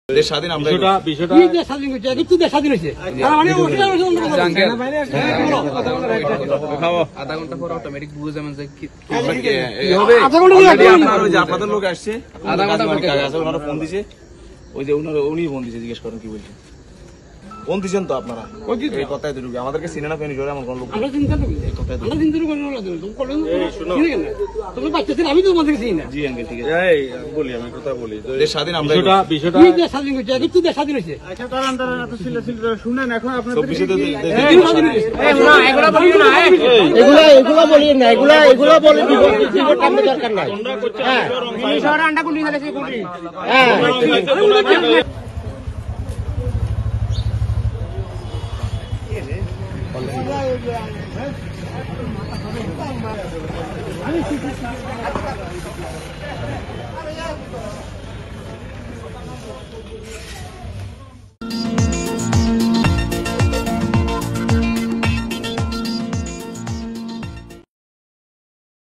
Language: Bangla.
দেশ স্বাধীন আমরা বিষয়টা দেশ স্বাধীন হয়েছে কিন্তু দেশ স্বাধীন হয়েছে আধা ঘন্টা পর অটোমেটিক বুঝে যাবেন যে কি হবে। আপনাদের লোক আসছে, আধা ঘন্টা পর ওনারা ফোন দিছে, ওই যে উনি ফোন দিছে, জিজ্ঞেস করেন কি বলছেন। ফোন দিচ্ছেন তো আপনারা এই কথাই তো ঢুকে আমাদেরকে চিনে না পেনি জোরে আমার কোন লোক আমরা চিন্তা করি আমরা চিন্তা করি তুমি বাচ্চাদের আমি তো তোমাদের চিনি না। জি আঙ্কেল ঠিক আছে বলি আমি কথা বলি দেশ স্বাধীন আমরা বিষয়টা দেশ স্বাধীন হয়েছে কিন্তু দেশ স্বাধীন হয়েছে শুনেন এখন সব বিষয় তো এগুলা বলি না, এগুলা বলে বিপদ টানতে দরকার নাই। হ্যাঁ আন্ডা গুলি ফেলেছে গুলি। হ্যাঁ